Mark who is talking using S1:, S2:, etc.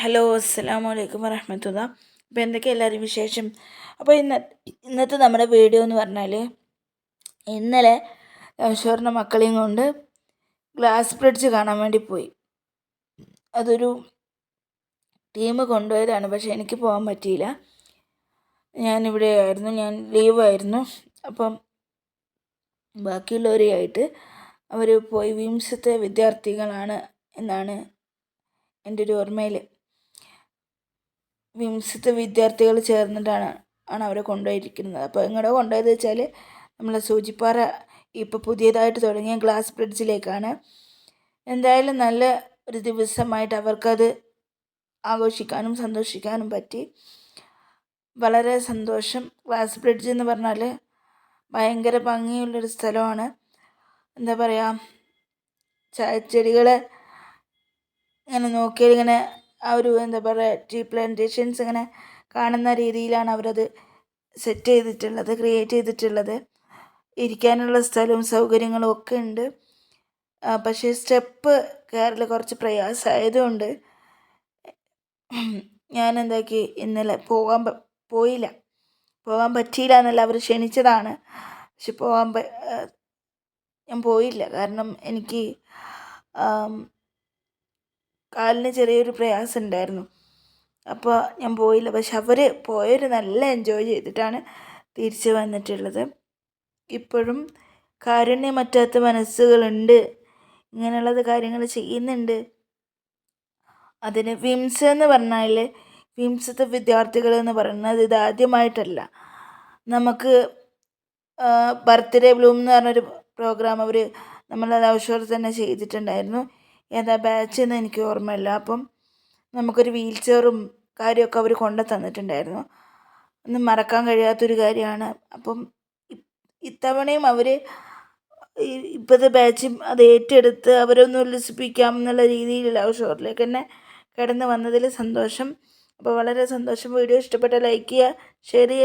S1: Hello അസ്സലാമു അലൈക്കും വറഹ്മത്തുള്ള. അപ്പോൾ എന്തൊക്കെ എല്ലാവരും വിശേഷം? അപ്പോൾ ഇന്നത്തെ നമ്മുടെ വീഡിയോ എന്ന് പറഞ്ഞാൽ ഇന്നലെ ഷോറിൻ്റെ മക്കളെയും കൊണ്ട് ഗ്ലാസ് ബ്രിഡ്ജ് കാണാൻ വേണ്ടി പോയി. അതൊരു ടീം കൊണ്ടുപോയതാണ്, പക്ഷേ എനിക്ക് പോകാൻ പറ്റിയില്ല. ഞാനിവിടെ ആയിരുന്നു, ഞാൻ ലീവായിരുന്നു. അപ്പം ബാക്കിയുള്ളവരെയായിട്ട് അവർ പോയി. വിംസത്തെ വിദ്യാർത്ഥികളാണ് എന്നാണ് എൻ്റെ ഒരു ഓർമ്മയിൽ. വിംസത്തെ വിദ്യാർത്ഥികൾ ചേർന്നിട്ടാണ് അവരെ കൊണ്ടുപോയിരിക്കുന്നത്. അപ്പോൾ എങ്ങോട്ടാ കൊണ്ടുപോയത് വെച്ചാൽ നമ്മളെ സൂചിപ്പാറ ഇപ്പോൾ പുതിയതായിട്ട് തുടങ്ങിയ ഗ്ലാസ് ബ്രിഡ്ജിലേക്കാണ്. എന്തായാലും നല്ല ഒരു ദിവസമായിട്ട് അവർക്കത് ആഘോഷിക്കാനും സന്തോഷിക്കാനും പറ്റി. വളരെ സന്തോഷം. ഗ്ലാസ് ബ്രിഡ്ജ് എന്ന് പറഞ്ഞാൽ ഭയങ്കര ഭംഗിയുള്ളൊരു സ്ഥലമാണ്. എന്താ പറയുക, ചായച്ചെടികളെ ഇങ്ങനെ നോക്കിയാൽ ഇങ്ങനെ ആ ഒരു എന്താ പറയുക ടീ പ്ലാന്റേഷൻസ് ഇങ്ങനെ കാണുന്ന രീതിയിലാണ് അവരത് സെറ്റ് ചെയ്തിട്ടുള്ളത്, ക്രിയേറ്റ് ചെയ്തിട്ടുള്ളത്. ഇരിക്കാനുള്ള സ്ഥലവും സൗകര്യങ്ങളും ഒക്കെ ഉണ്ട്. പക്ഷേ സ്റ്റെപ്പ് കയറൽ കുറച്ച് പ്രയാസമായതുകൊണ്ട് ഞാൻ എന്താക്കി, ഇന്നലെ പോകാൻ പറ്റിയില്ല എന്നല്ല, അവർ ക്ഷണിച്ചതാണ്. പക്ഷെ ഞാൻ പോയില്ല. കാരണം എനിക്ക് കാലിന് ചെറിയൊരു പ്രയാസം ഉണ്ടായിരുന്നു. അപ്പോൾ ഞാൻ പോയില്ല. പക്ഷെ അവർ പോയൊരു നല്ല എൻജോയ് ചെയ്തിട്ടാണ് തിരിച്ച് വന്നിട്ടുള്ളത്. ഇപ്പോഴും കാരുണ്യമറ്റാത്ത മനസ്സുകളുണ്ട്, ഇങ്ങനെയുള്ളത് കാര്യങ്ങൾ ചെയ്യുന്നുണ്ട്. അതിന് വിംസ് എന്ന് പറഞ്ഞാൽ വിംസത്തെ വിദ്യാർത്ഥികൾ എന്ന് പറയുന്നത് ഇതാദ്യമായിട്ടല്ല. നമുക്ക് ബർത്ത്ഡേ ബ്ലൂം എന്ന് പറഞ്ഞൊരു പ്രോഗ്രാം അവർ നമ്മളെ ലവ് തന്നെ ചെയ്തിട്ടുണ്ടായിരുന്നു. ഏതാ ബാച്ച് എന്ന് എനിക്ക് ഓർമ്മയില്ല. അപ്പം നമുക്കൊരു വീൽ ചെയറും കാര്യമൊക്കെ അവർ കൊണ്ടു തന്നിട്ടുണ്ടായിരുന്നു. ഒന്നും മറക്കാൻ കഴിയാത്തൊരു കാര്യമാണ്. അപ്പം ഇത്തവണയും അവർ ഇപ്പോഴത്തെ ബാച്ചും അത് ഏറ്റെടുത്ത് അവരൊന്ന് ഉല്ലസിപ്പിക്കാം എന്നുള്ള രീതിയിൽ ലവ് ഷോറിലേക്ക് തന്നെ കടന്നു വന്നതിൽ സന്തോഷം. അപ്പോൾ വളരെ സന്തോഷം. വീഡിയോ ഇഷ്ടപ്പെട്ട ലൈക്ക് ചെയ്യുക, ഷെയർ ചെയ്യുക.